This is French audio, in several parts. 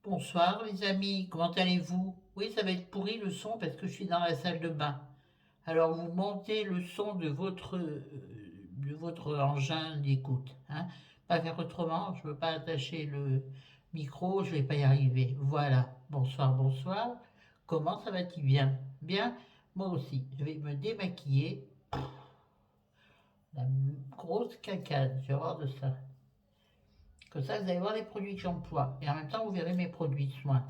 Bonsoir les amis, comment allez-vous? Oui, ça va être pourri le son parce que je suis dans la salle de bain. Alors vous montez le son de votre engin d'écoute, hein? Pas faire autrement, je ne peux pas attacher le micro, je vais pas y arriver. Voilà, bonsoir, bonsoir. Comment ça va-t-il bien? Bien? Moi aussi, je vais me démaquiller. La grosse cacade, j'ai horreur de ça. Comme ça, vous allez voir les produits que j'emploie. Et en même temps, vous verrez mes produits de soins.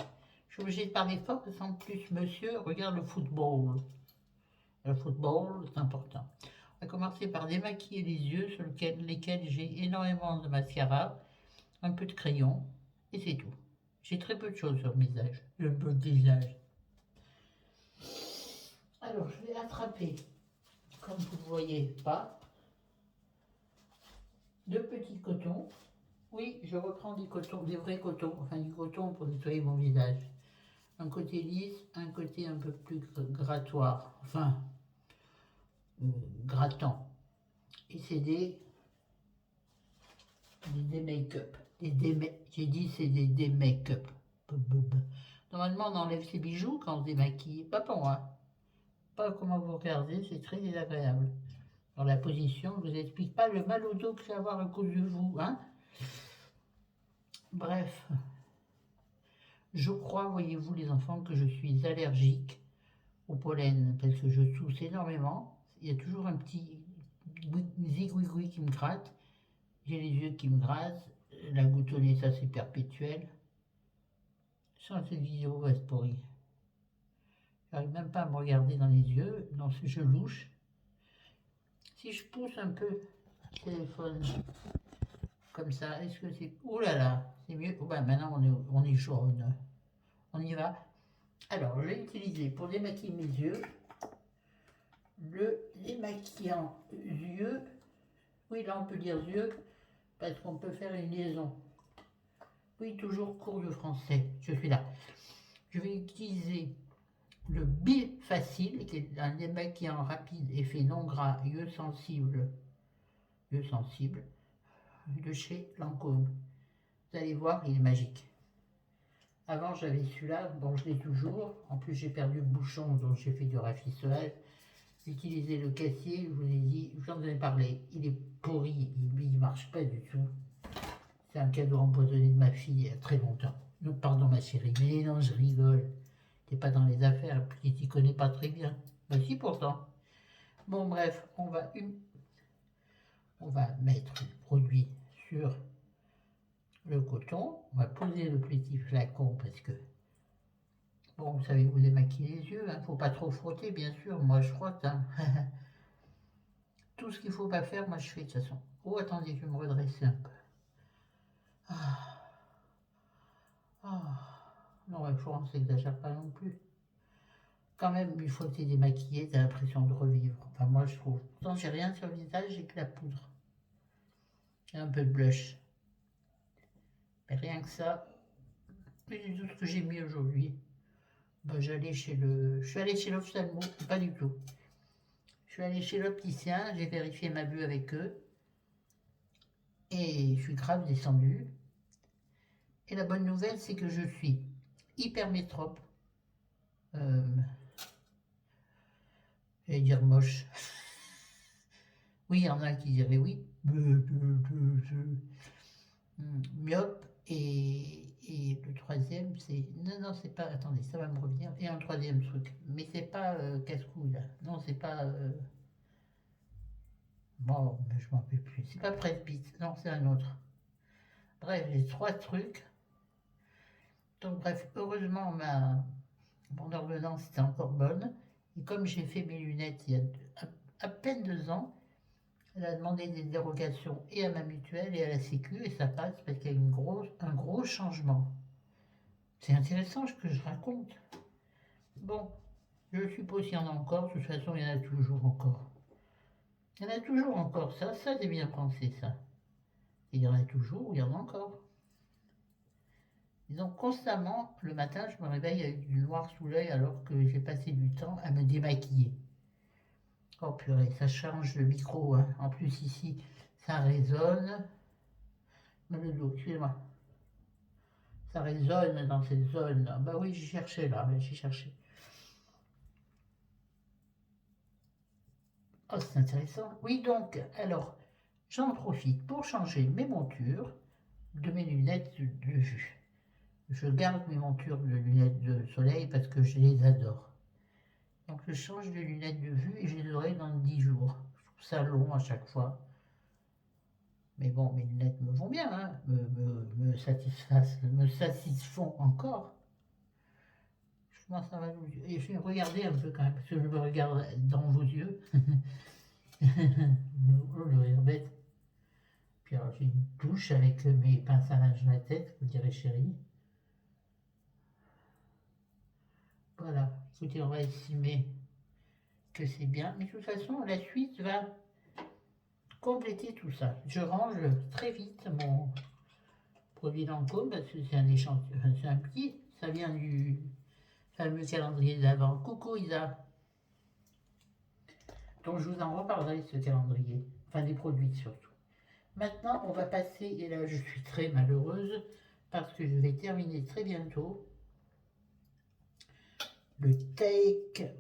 Je suis obligée de parler fort parce qu'en plus, monsieur regarde le football. Le football, c'est important. On va commencer par démaquiller les yeux sur lesquels j'ai énormément de mascara, un peu de crayon, et c'est tout. J'ai très peu de choses sur le visage. Le beau visage. Alors, je vais attraper, comme vous ne voyez pas, deux petits cotons. Oui, je reprends des cotons, des vrais cotons, enfin du coton pour nettoyer mon visage. Un côté lisse, un côté un peu plus grattoir, enfin grattant. Et c'est des make-up. J'ai dit c'est des make-up. Normalement on enlève ses bijoux quand on se démaquille, pas pour moi. Pas comment vous regardez, c'est très désagréable. Dans la position, je vous explique pas le mal au dos que je vais avoir à cause de vous, hein. Bref, je crois, voyez-vous les enfants, que je suis allergique au pollen parce que je tousse énormément. Il y a toujours un petit zigouigoui qui me gratte. J'ai les yeux qui me grattent. La goutte au nez, ça c'est perpétuel. Sans cette vidéo va être pourrie. J'arrive même pas à me regarder dans les yeux. Non, je louche. Si je pousse un peu le téléphone comme ça, est-ce que c'est... Ouh là là, c'est mieux. Oh ben maintenant on est jaune. On y va. Alors, je vais utiliser pour démaquiller mes yeux le démaquillant yeux. Oui, là on peut dire yeux parce qu'on peut faire une liaison. Oui, toujours cours de français, je suis là. Je vais utiliser le Bifacil, qui est un démaquillant rapide, effet non gras, yeux sensibles, de chez Lancôme. Vous allez voir, il est magique. Avant, j'avais celui-là, bon, je l'ai toujours. En plus, j'ai perdu le bouchon, donc j'ai fait du rafistolage. J'ai utilisé le cassier, je vous ai dit, j'en ai parlé. Il est pourri, il ne marche pas du tout. C'est un cadeau empoisonné de ma fille il y a très longtemps. Pardon, ma chérie, mais non, je rigole. T'es pas dans les affaires, puis tu connais pas très bien. Ben si, pourtant. Bon, bref, on va mettre le produit sur le coton. On va poser le petit flacon parce que, bon, vous savez, vous démaquillez les yeux, hein, faut pas trop frotter, bien sûr. Moi, je frotte, hein. Tout ce qu'il faut pas faire, moi, je fais de toute façon. Oh, attendez, je vais me redresser un peu. Ah, ah. Non, ouais, Florence, n'exagère pas non plus. Quand même, une fois que t'es démaquillé, t'as l'impression de revivre. Enfin, moi, je trouve. Pourtant, j'ai rien sur le visage, j'ai que la poudre. Et un peu de blush. Mais rien que ça, c'est tout ce que j'ai mis aujourd'hui. Ben, je suis allée chez l'ophtalmo, pas du tout. Je suis allée chez l'opticien, j'ai vérifié ma vue avec eux. Et je suis grave descendue. Et la bonne nouvelle, c'est que je suis hypermétrope. Euh, J'allais dire moche. Oui, il y en a qui diraient oui. Myope et le troisième c'est... Non, non, c'est pas... Attendez, ça va me revenir. Et un troisième truc. Mais c'est pas casse-couille, là. Non, c'est pas... Bon, mais je m'en rappelle plus. C'est pas presbyte. Non, c'est un autre. Bref, les trois trucs. Donc, bref, heureusement, mon ordonnance était encore bonne. Et comme j'ai fait mes lunettes il y a à peine 2 ans, elle a demandé des dérogations et à ma mutuelle et à la Sécu, et ça passe parce qu'il y a un gros changement. C'est intéressant ce que je raconte. Bon, je suppose qu'il y en a encore, de toute façon il y en a toujours encore. Il y en a toujours encore, ça c'est bien pensé ça. Il y en a toujours, il y en a encore. Et donc constamment, le matin, je me réveille avec du noir sous l'œil alors que j'ai passé du temps à me démaquiller. Oh purée, ça change le micro, hein. En plus ici, ça résonne. Le dos, excusez-moi. Ça résonne dans cette zone. Bah oui, j'ai cherché là, j'ai cherché. Oh, c'est intéressant. Oui, donc, alors, j'en profite pour changer mes montures de mes lunettes de vue. Je garde mes montures de lunettes de soleil parce que je les adore. Donc je change de lunettes de vue et je les aurai dans 10 jours. Je trouve ça long à chaque fois. Mais bon, mes lunettes me vont bien, hein, me satisfont encore. Je commence à m'amuser. Et je vais regarder un peu quand même, parce que je me regarde dans vos yeux. Oh, le rire bête. Puis alors j'ai une touche avec mes pinces à linge la tête, vous direz chérie. Voilà, écoutez, on va estimer que c'est bien. Mais de toute façon, la suite va compléter tout ça. Je range très vite mon produit Lancôme parce que c'est un échantillon, enfin, c'est un petit, ça vient du fameux calendrier d'avant. Coucou Isa. Donc je vous en reparlerai ce calendrier, enfin des produits surtout. Maintenant, on va passer, et là je suis très malheureuse parce que je vais terminer très bientôt le Take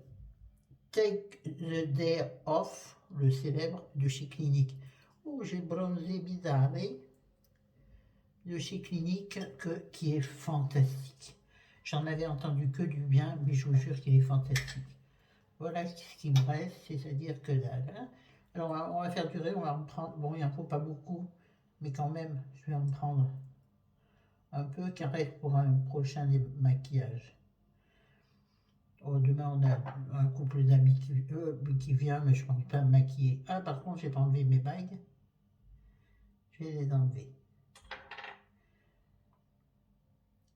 the Day Off, le célèbre de chez Clinique. Oh, j'ai bronzé bizarre, de chez Clinique qui est fantastique. J'en avais entendu que du bien, mais je vous jure qu'il est fantastique. Voilà ce qui me reste, c'est-à-dire que dalle. Hein. Alors on va faire durer, on va en prendre, bon il n'en faut pas beaucoup, mais quand même, je vais en prendre un peu, car reste pour un prochain maquillage. Oh, demain on a un couple d'amis qui vient, mais je ne pense pas me maquiller. Ah par contre, j'ai pas enlevé mes bagues. Je vais les enlever.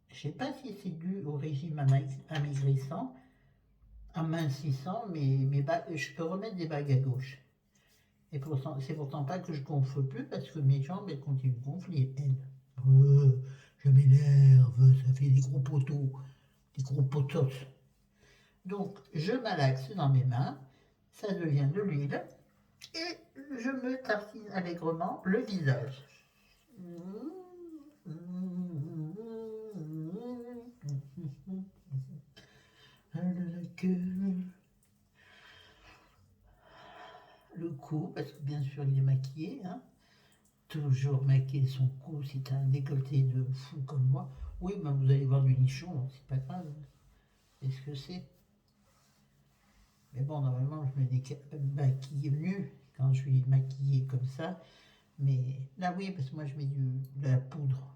Je ne sais pas si c'est dû au régime amaigrissant, amincissant, mais mes bagues, je peux remettre des bagues à gauche. Et c'est pourtant pas que je gonfle plus parce que mes jambes elles continuent de gonfler, elles. Je m'énerve, ça fait des gros poteaux, des gros potos. Donc je malaxe dans mes mains, ça devient de l'huile et je me tartine allègrement le visage. Le cou, parce que bien sûr il est maquillé, hein. Toujours maquiller son cou si tu as un décolleté de fou comme moi. Oui, ben vous allez voir du nichon, c'est pas grave. C'est ce que c'est. Mais bon, normalement, je me maquille nu quand je suis maquillée comme ça. Mais là, oui, parce que moi, je mets de la poudre.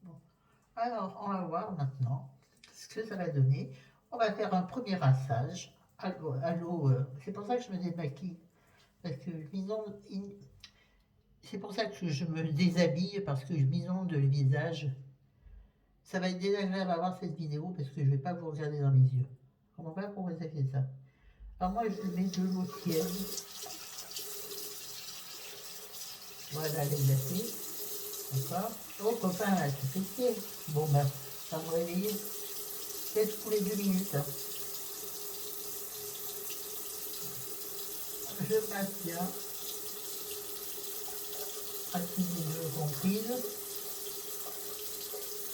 Bon. Alors, on va voir maintenant ce que ça va donner. On va faire un premier rinçage à l'eau. C'est pour ça que je me démaquille. Parce que c'est pour ça que je me déshabille, parce que je m'isonde le visage. Ça va être désagréable à voir cette vidéo, parce que je ne vais pas vous regarder dans les yeux. Je comprends pas pourquoi ça fait ça. Alors moi, je mets de l'eau tiède. Voilà, les glacés. D'accord. Oh, copain, là, tu fais pied. Bon, ben, ça va me réveiller. Peut-être tous les 2 minutes. Hein. Je masse bien. Racines des cheveux comprises.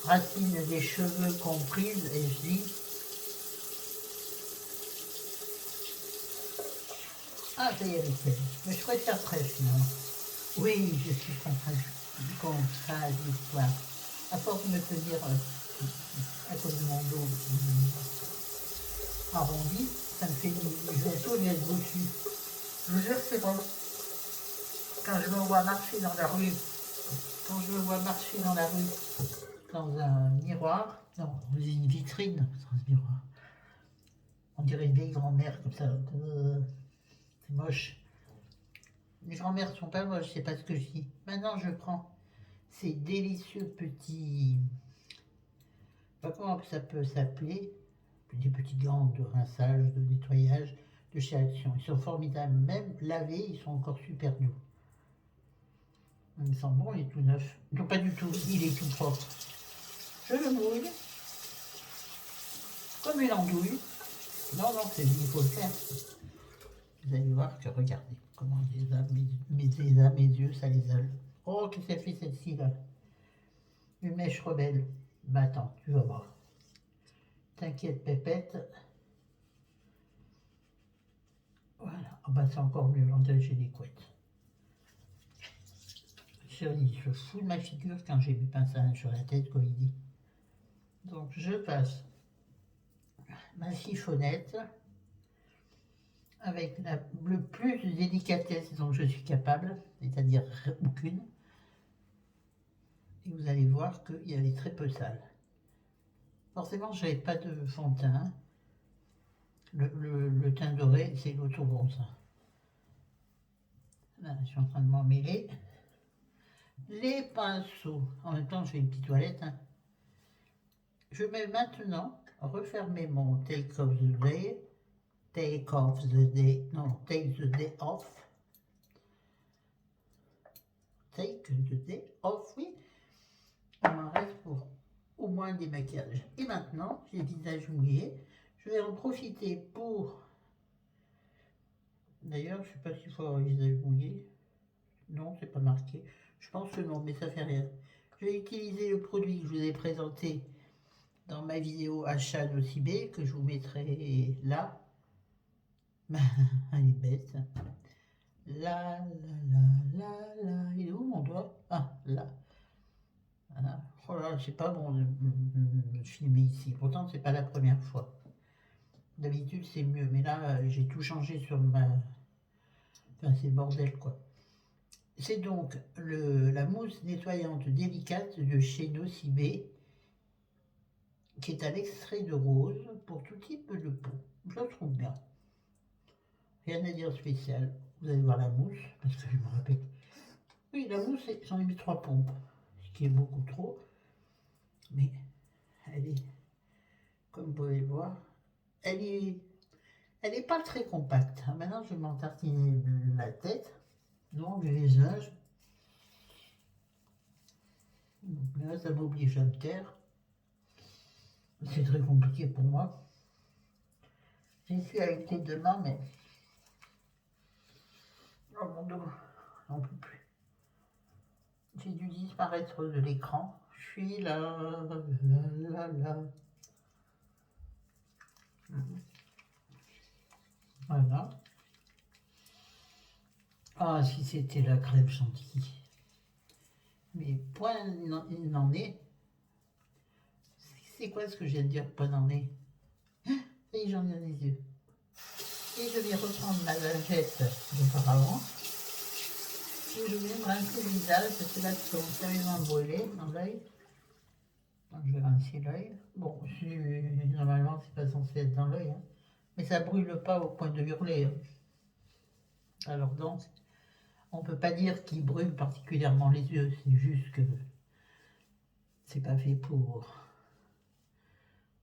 Racines des cheveux comprises, et je dis. Ah, ça y est, elle est faite. Mais je préfère fraîche, finalement. Oui, je suis contradictoire. À force de me tenir à cause de mon dos arrondi, ça me fait une bientôt une laisse dessus. Je vous jure que c'est bon. Quand je me vois marcher dans la rue, dans un miroir, non, une vitrine, dans un miroir, on dirait une vieille grand-mère comme ça, c'est moche. Les grand-mères sont pas moches, c'est pas ce que je dis. Maintenant, je prends ces délicieux petits, pas comment ça peut s'appeler, des petits gants de rinçage, de nettoyage de chez Action. Ils sont formidables, même lavés, ils sont encore super doux. Il sent bon, il est tout neuf. Non, pas du tout, il est tout propre. Je le mouille, comme une andouille. Non, non, il faut le faire. Vous allez voir que, regardez, comment mes yeux, ça les a. Oh, qu'est-ce qu'elle fait celle-ci, là? Une mèche rebelle. Bah attends, tu vas voir. T'inquiète, pépette. Voilà. Ah bah c'est encore mieux, on dirait que j'ai des couettes. Chérie, il se fout de ma figure quand j'ai mis pince à linge sur la tête, comme il dit. Donc je passe ma chiffonnette avec le plus de délicatesse dont je suis capable, c'est-à-dire aucune. Et vous allez voir qu'il y avait très peu sale. Forcément, je n'avais pas de fond de teint. Le teint doré, c'est l'autobronze. Là, je suis en train de m'en mêler. Les pinceaux. En même temps, je fais une petite toilette. Hein. Je vais maintenant refermer mon Take of the Day. Take off the day. Non, take the day off. Take the day off, oui. Il m'en reste pour au moins des maquillages. Et maintenant, j'ai le visage mouillé. Je vais en profiter pour... D'ailleurs, je ne sais pas s'il faut avoir le visage mouillé. Non, c'est pas marqué. Je pense que non, mais ça fait rien. Je vais utiliser le produit que je vous ai présenté dans ma vidéo achat Nocibé, que je vous mettrai là. Elle est bête. Là, il est où mon doigt? Ah, là. Voilà. Oh là, c'est pas bon de filmer ici. Pourtant, c'est pas la première fois. D'habitude, c'est mieux. Mais là, j'ai tout changé sur ma... Enfin, c'est le bordel, quoi. C'est donc la mousse nettoyante délicate de chez Nocibé, qui est à l'extrait de rose pour tout type de peau. Je la trouve bien. Rien à dire spécial. Vous allez voir la mousse, parce que je me rappelle. Oui, la mousse, j'en ai mis 3 pompes, ce qui est beaucoup trop. Mais elle est, comme vous pouvez le voir, elle est pas très compacte. Maintenant, je vais m'en tartiner la tête, donc le visage. Là, ça m'oblige à me taire. C'est très compliqué pour moi. J'y suis avec les 2 mains, mais... Oh mon dos, j'en peux plus. J'ai dû disparaître de l'écran. Je suis là, là. Voilà. Ah, si c'était la crème chantilly. Mais point il n'en est. C'est quoi ce que je viens de dire, point n'en est? Et j'en ai les yeux. Et je vais reprendre ma lingette d'auparavant. Et je vais me rincer le visage parce que là, tu commences sérieusement brûler dans l'œil. Donc je vais rincer l'œil. Bon, normalement, c'est pas censé être dans l'œil. Hein. Mais ça brûle pas au point de hurler. Hein. Alors donc, on peut pas dire qu'il brûle particulièrement les yeux. C'est juste que c'est pas fait pour...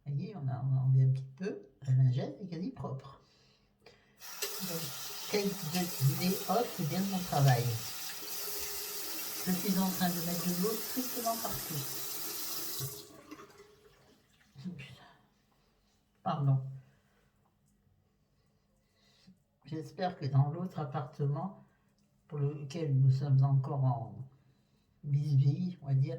Vous voyez, on a enlevé un petit peu. La lingette est quasi propre. Donc, Take the day off, c'est bien mon travail. Je suis en train de mettre de l'eau strictement partout. Pardon. J'espère que dans l'autre appartement, pour lequel nous sommes encore en bisbille, on va dire,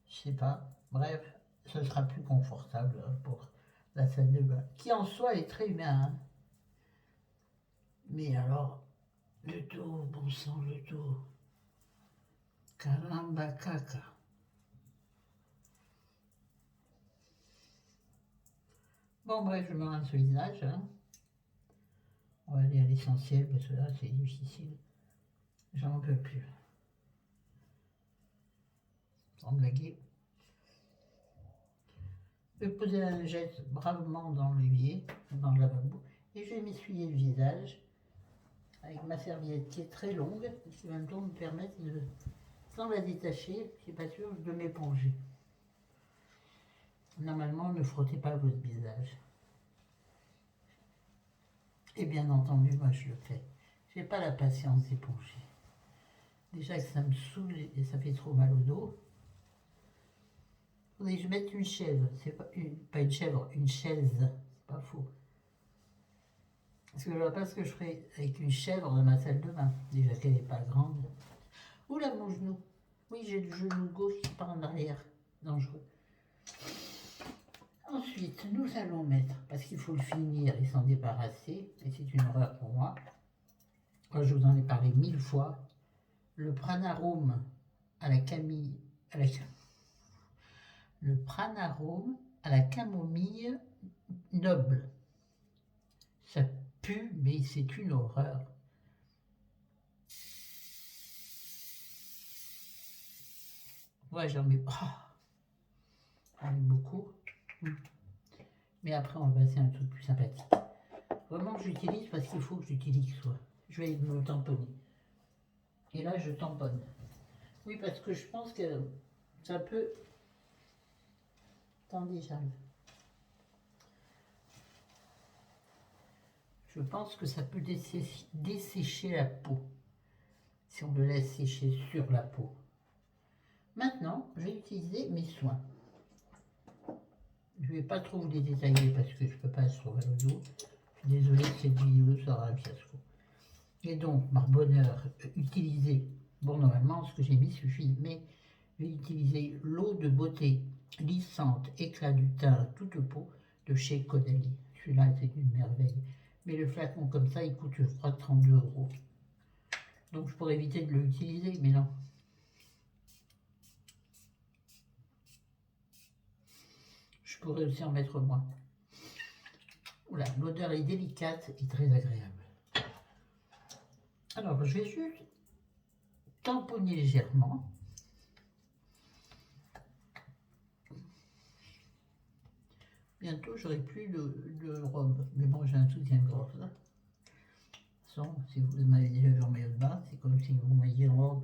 je sais pas, bref, ce sera plus confortable pour la salle de bain, qui en soi est très bien. Hein. Mais alors, le dos, bon sang, le dos. Caramba caca. Bon, bref, je me rince le visage. Hein. On va aller à l'essentiel parce que là, c'est difficile. J'en peux plus. Sans blaguer. Je vais poser la lingette bravement dans l'évier, dans le lavabo, et je vais m'essuyer le visage avec ma serviette qui est très longue, et qui en même temps me permettre de, sans la détacher, je suis pas sûre de m'éponger. Normalement, ne frottez pas votre visage. Et bien entendu, moi je le fais. J'ai pas la patience d'éponger. Déjà que ça me saoule et ça fait trop mal au dos. Faudrait que je mette une chaise. C'est pas une chèvre, une chaise. C'est pas faux. Parce que je vois pas ce que je ferais avec une chèvre dans ma salle de bain. Déjà qu'elle n'est pas grande. Oula mon genou. Oui, j'ai le genou gauche qui part en arrière. dangereux. Ensuite, nous allons mettre, parce qu'il faut le finir et s'en débarrasser, et c'est une horreur pour moi, je vous en ai parlé 1000 fois, le pranarome à la camille, le pranarome à la camomille noble. Ça pue, mais c'est une horreur. Ouais, j'en mets, j'en mets beaucoup. Mais après, on va passer à un truc plus sympathique. Vraiment, j'utilise parce qu'il faut que j'utilise soit. Je vais me tamponner. Et là, je tamponne. Oui, parce que je pense que ça peut... Attendez, j'arrive. Je pense que ça peut dessécher la peau. Si on le laisse sécher sur la peau. Maintenant, je vais utiliser mes soins. Je ne vais pas trop vous les détailler parce que je ne peux pas se trouver le dos. Je suis désolée, cette vidéo sera un fiasco. Et donc, par bonheur, utiliser, bon normalement ce que j'ai mis suffit, mais je vais utiliser l'eau de beauté lissante, éclat du teint, toute peau de chez Caudalie. Celui-là, c'est une merveille. Mais le flacon comme ça, il coûte, je crois, 32 €. Donc je pourrais éviter de l'utiliser, mais non. Je pourrais aussi en mettre moins. Voilà, l'odeur est délicate et très agréable. Alors, je vais juste tamponner légèrement. Bientôt, j'aurai plus de robe. Mais bon, j'ai un soutien-gorge. De toute façon, si vous m'avez déjà vu en maillot de bain, c'est comme si vous m'aviez en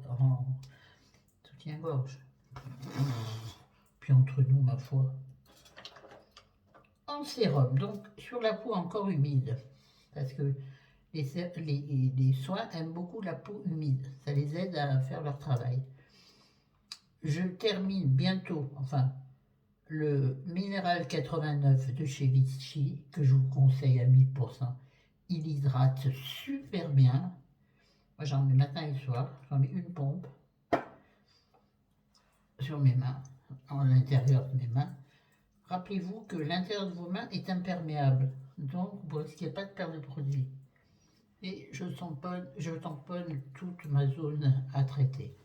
soutien-gorge. Puis entre nous, ma foi. En sérum, donc sur la peau encore humide. Parce que les soins aiment beaucoup la peau humide. Ça les aide à faire leur travail. Je termine bientôt, enfin, le Minéral 89 de chez Vichy, que je vous conseille à 1000%. Il hydrate super bien. Moi, j'en mets matin et soir. J'en mets une pompe sur mes mains, à l'intérieur de mes mains. Rappelez-vous que l'intérieur de vos mains est imperméable. Donc, vous ne risquez pas de perdre de produit. Et je tamponne toute ma zone à traiter.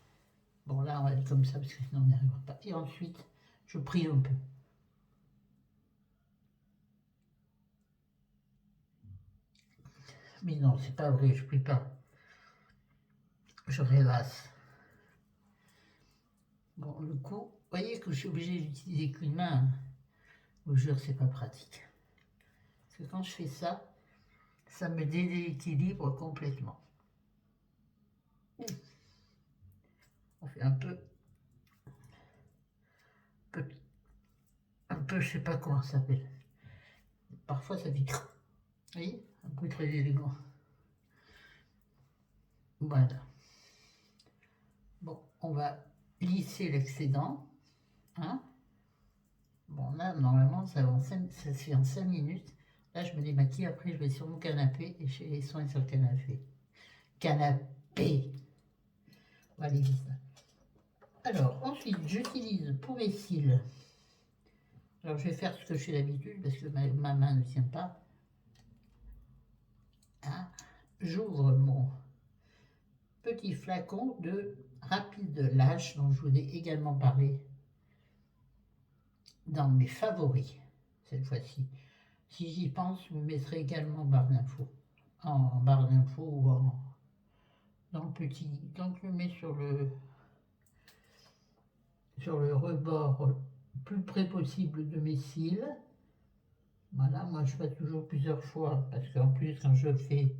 Bon, là, on va aller comme ça parce que sinon on n'y arrivera pas. Et ensuite, je prie un peu. Mais non, c'est pas vrai, je prie pas. Je rêvasse. Bon, le coup, vous voyez que je suis obligée d'utiliser qu'une main. Je vous jure, c'est pas pratique. Parce que quand je fais ça, ça me déséquilibre complètement. On fait un peu, je sais pas comment ça s'appelle. Parfois ça fait, vous voyez, un peu très élégant. Voilà. Bon, on va lisser l'excédent. Hein. Bon, là, normalement, ça se fait en 5 minutes. Là, je me démaquille, après, je vais sur mon canapé et je fais les soins sur le canapé. Canapé. On va aller vite. Alors, ensuite, j'utilise pour mes cils. Alors, je vais faire ce que je fais d'habitude parce que ma main ne tient pas. Hein. J'ouvre mon petit flacon de Rapide Lash dont je vous ai également parlé dans mes favoris cette fois-ci. Si j'y pense, je vous mettrai également en barre d'infos ou dans le petit. Donc je le mets sur le rebord plus près possible de mes cils. Voilà, moi je fais toujours plusieurs fois parce qu'en plus quand je le fais,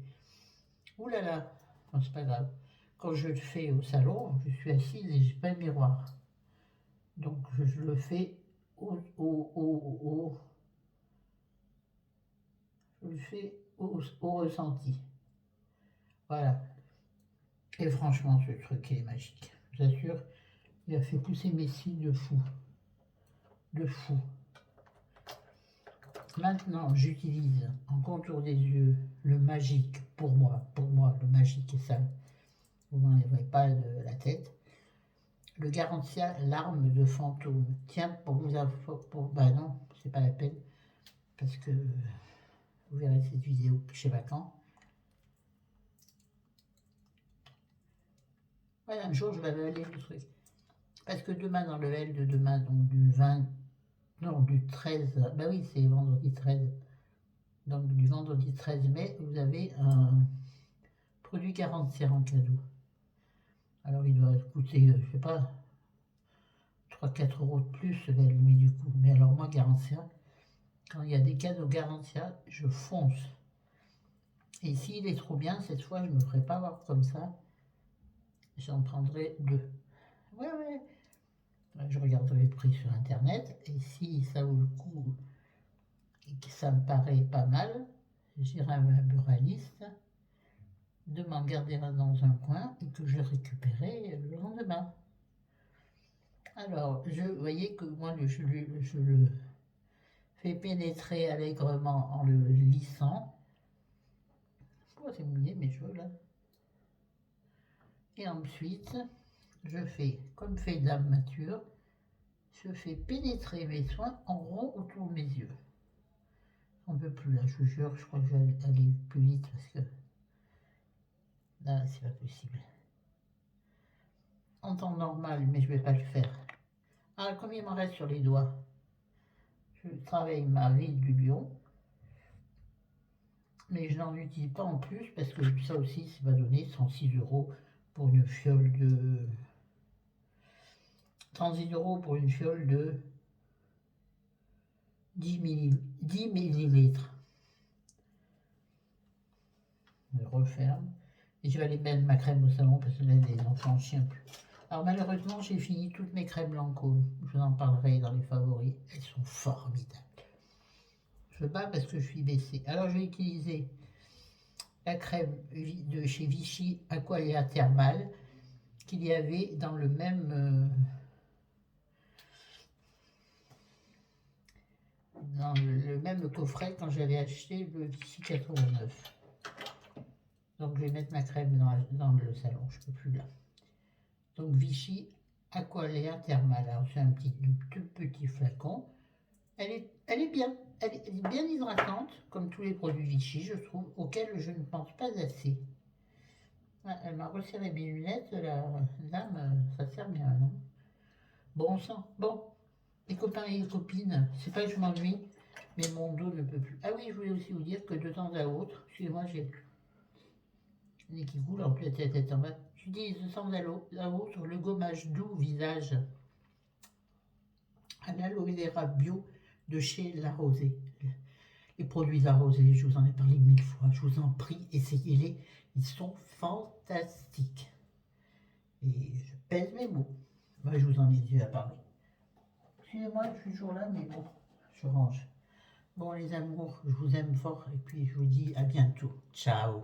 oulala, non, c'est pas grave. Quand je le fais au salon, je suis assise et j'ai pas de miroir. Donc je le fais je le fais au ressenti. Voilà. Et franchement, ce truc est magique. Je vous assure, il a fait pousser mes cils de fou. De fou. Maintenant, j'utilise en contour des yeux le magique, pour moi, le magique est ça. Vous n'enlèverez pas de la tête. Le Garantia, l'arme de fantôme. Tiens, pour vous bah non, c'est pas la peine, parce que vous verrez cette vidéo je sais pas quand. Voilà, un jour je vais avaler le truc. Parce que demain, dans le L de demain, donc du 20, non, du 13, bah oui, c'est vendredi 13. Donc du vendredi 13 mai, vous avez un produit Garantia en cadeau. Alors il doit coûter, je sais pas, 3-4 euros de plus, la limite du coup. Mais alors moi, Garantia, quand il y a des cadeaux Garantia, je fonce. Et s'il est trop bien, cette fois, je ne me ferai pas avoir comme ça. J'en prendrai 2. Ouais, ouais. Je regarderai le prix sur Internet. Et si ça vaut le coup et que ça me paraît pas mal, j'irai à ma buraliste de m'en garder un dans un coin et que je récupérerai le lendemain. Alors, vous voyez que moi, je le fais pénétrer allègrement en le lissant. Oh, c'est mouillé mes cheveux là. Et ensuite, je fais, comme fait Dame Mature, je fais pénétrer mes soins en rond autour de mes yeux. On ne peut plus là, je vous jure, je crois que je vais aller plus vite parce que là, c'est pas possible. En temps normal, mais je ne vais pas le faire. Ah, combien il m'en reste sur les doigts? Je travaille ma ville du lion. Mais je n'en utilise pas en plus parce que ça aussi, c'est pas donné, 106 euros pour une fiole de... 36 euros pour une fiole de 10 millilitres. Je referme. Et je vais aller mettre ma crème au salon parce que là, les enfants en chient plus. Alors malheureusement, j'ai fini toutes mes crèmes Lancôme. Je vous en parlerai dans les favoris. Elles sont formidables. Je veux pas parce que je suis baissée. Alors je vais utiliser la crème de chez Vichy Aqualia Thermal qu'il y avait dans le même... dans le même coffret quand j'avais acheté le Vichy 89. Donc je vais mettre ma crème dans le salon, je ne peux plus là. Donc Vichy Aqualia Thermal, alors c'est un tout petit flacon. Elle est bien, elle est bien hydratante, comme tous les produits Vichy, je trouve, auxquels je ne pense pas assez. Ah, elle m'a resserré mes lunettes, la dame, ça sert bien, non? Bon sang, bon, les copains et les copines, c'est pas que je m'ennuie, mais mon dos ne peut plus. Ah oui, je voulais aussi vous dire que de temps à autre, excusez-moi, j'ai le nez qui coule, en plus la tête en bas, j'utilise de temps à autre le gommage doux visage à l'aloe vera bio de chez La Rosée. Les produits La Rosée, je vous en ai parlé 1000 fois, je vous en prie, essayez-les, ils sont fantastiques. Et je pèse mes mots. Moi, je vous en ai déjà parlé. Excusez-moi, je suis toujours là, mais bon, je range. Bon, les amours, je vous aime fort et puis je vous dis à bientôt. Ciao.